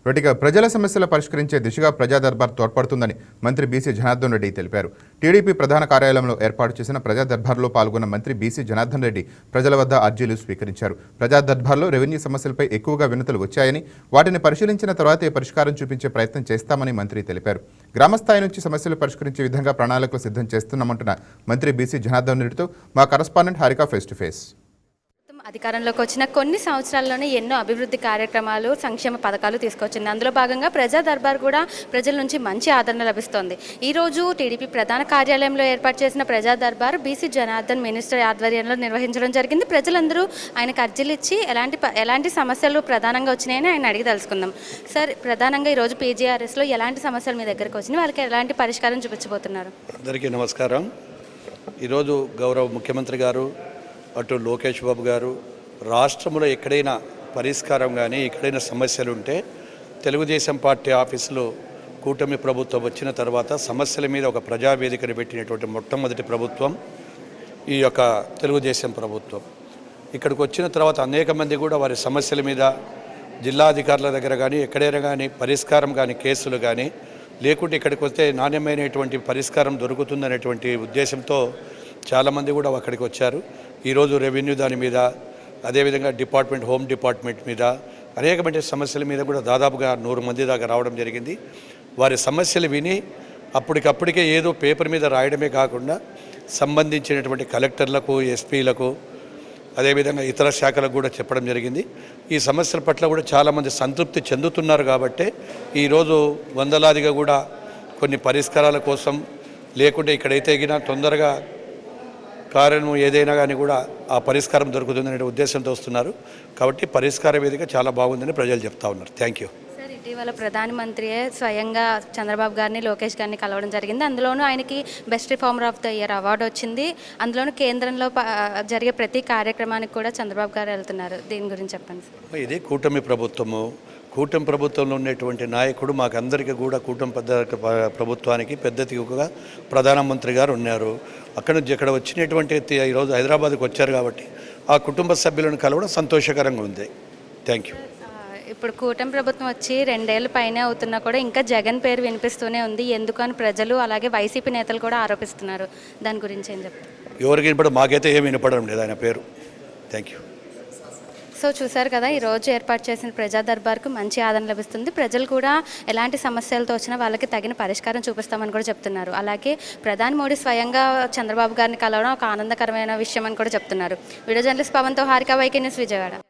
రోటిగా ప్రజల సమస్యలు పరిష్కరించే దిశగా ప్రజా దర్బార్ తోడ్పడుతుందని మంత్రి బీసీ జనార్దన్ రెడ్డి తెలిపారు. టీడీపీ ప్రధాన కార్యాలయంలో ఏర్పాటు చేసిన ప్రజా దర్బార్లో పాల్గొన్న మంత్రి బీసీ జనార్దన్ రెడ్డి ప్రజల వద్ద అర్జీలు స్వీకరించారు. ప్రజా దర్బార్లో రెవెన్యూ సమస్యలపై ఎక్కువగా వినతులు వచ్చాయని, వాటిని పరిశీలించిన తర్వాతే పరిష్కారం చూపించే ప్రయత్నం చేస్తామని మంత్రి తెలిపారు. గ్రామస్థాయి నుంచి సమస్యలు పరిష్కరించే విధంగా ప్రణాళికలు సిద్ధం చేస్తున్నామంటున్న మంత్రి బీసీ జనార్దన్ రెడ్డితో మా correspondent Harika face to face. అధికారంలోకి వచ్చిన కొన్ని సంవత్సరాల్లోనే ఎన్నో అభివృద్ధి కార్యక్రమాలు, సంక్షేమ పథకాలు తీసుకొచ్చింది. అందులో భాగంగా ప్రజా దర్బార్ కూడా ప్రజల నుంచి మంచి ఆదరణ లభిస్తోంది. ఈరోజు టీడీపీ ప్రధాన కార్యాలయంలో ఏర్పాటు చేసిన ప్రజా దర్బార్ బీసీ జనార్దన్ మినిస్టర్ ఆధ్వర్యంలో నిర్వహించడం జరిగింది. ప్రజలందరూ ఆయనకు అర్జీలు ఇచ్చి ఎలాంటి సమస్యలు ప్రధానంగా వచ్చినాయని ఆయన అడిగి తెలుసుకుందాం. సార్, ప్రధానంగా ఈరోజు పీజీఆర్ఎస్లో ఎలాంటి సమస్యలు మీ దగ్గరకు వచ్చినాయి, వాళ్ళకి ఎలాంటి పరిష్కారం చూపించబోతున్నారు? అందరికీ నమస్కారం. ఈరోజు గౌరవ ముఖ్యమంత్రి గారు, అటు లోకేష్ బాబు గారు, రాష్ట్రంలో ఎక్కడైనా పరిష్కారం కానీ ఎక్కడైనా సమస్యలు ఉంటే తెలుగుదేశం పార్టీ ఆఫీసులో కూటమి ప్రభుత్వం వచ్చిన తర్వాత సమస్యల మీద ఒక ప్రజావేదికను పెట్టినటువంటి మొట్టమొదటి ప్రభుత్వం ఈ యొక్క తెలుగుదేశం ప్రభుత్వం. ఇక్కడికి వచ్చిన తర్వాత అనేక మంది కూడా వారి సమస్యల మీద జిల్లాధికారుల దగ్గర కానీ ఎక్కడైనా కానీ పరిష్కారం కానీ కేసులు కానీ లేకుంటే ఇక్కడికి వస్తే నాణ్యమైనటువంటి పరిష్కారం దొరుకుతుందనేటువంటి ఉద్దేశంతో చాలామంది కూడా అక్కడికి వచ్చారు. ఈరోజు రెవెన్యూ దాని మీద, అదేవిధంగా హోమ్ డిపార్ట్మెంట్ మీద అనేకమైన సమస్యల మీద కూడా దాదాపుగా 100 మంది దాకా రావడం జరిగింది. వారి సమస్యలు విని అప్పటికప్పటికే ఏదో పేపర్ మీద రాయడమే కాకుండా సంబంధించినటువంటి కలెక్టర్లకు, ఎస్పీలకు, అదేవిధంగా ఇతర శాఖలకు కూడా చెప్పడం జరిగింది. ఈ సమస్యల పట్ల కూడా చాలామంది సంతృప్తి చెందుతున్నారు. కాబట్టి ఈరోజు వందలాదిగా కూడా కొన్ని పరిష్కారాల కోసం లేకుంటే ఇక్కడైతే ఎగినా తొందరగా కారణం ఏదైనా కానీ కూడా ఆ పరిష్కారం దొరుకుతుందనే ఉద్దేశంతో వస్తున్నారు. కాబట్టి పరిష్కార వేదిక చాలా బాగుందని ప్రజలు చెప్తా ఉన్నారు. Thank you. సార్, ఇటీవల ప్రధానమంత్రియే స్వయంగా చంద్రబాబు గారిని, లోకేష్ గారిని కలవడం జరిగింది. అందులోనూ ఆయనకి best reformer of the year award వచ్చింది. అందులోనూ కేంద్రంలో జరిగే ప్రతి కార్యక్రమానికి కూడా చంద్రబాబు గారు వెళ్తున్నారు. దీని గురించి చెప్పండి సార్. ఇది కూటమి ప్రభుత్వంలో ఉన్నటువంటి నాయకుడు మాకందరికీ కూడా కూటమి ప్రభుత్వానికి పెద్ద దిగుగా ప్రధానమంత్రి గారు ఉన్నారు. అక్కడ నుంచి ఇక్కడ వచ్చినటువంటి ఈరోజు హైదరాబాద్కి వచ్చారు కాబట్టి ఆ కుటుంబ సభ్యులను కలవడం సంతోషకరంగా ఉంది. Thank you. ఇప్పుడు కూటమి ప్రభుత్వం వచ్చి 2 ఏళ్ళ పైనే అవుతున్నా కూడా ఇంకా జగన్ పేరు వినిపిస్తూనే ఉంది. ఎందుకని ప్రజలు అలాగే వైసీపీ నేతలు కూడా ఆరోపిస్తున్నారు. దాని గురించి ఏం చెప్తారు? ఎవరికి వినపడదు, మాకైతే ఏమి వినపడడం లేదు ఆయన పేరు. Thank you. సో చూసారు కదా, ఈరోజు ఏర్పాటు చేసిన ప్రజా దర్బార్కు మంచి ఆదరణ లభిస్తుంది. ప్రజలు కూడా ఎలాంటి సమస్యలతో వచ్చినా వాళ్ళకి తగిన పరిష్కారం చూపిస్తామని కూడా చెప్తున్నారు. అలాగే ప్రధాని మోడీ స్వయంగా చంద్రబాబు గారిని కలవడం ఒక ఆనందకరమైన విషయం అని కూడా చెప్తున్నారు. వీడియో జర్నలిస్ట్ పవన్తో హారిక, వైకే న్యూస్, విజయవాడ.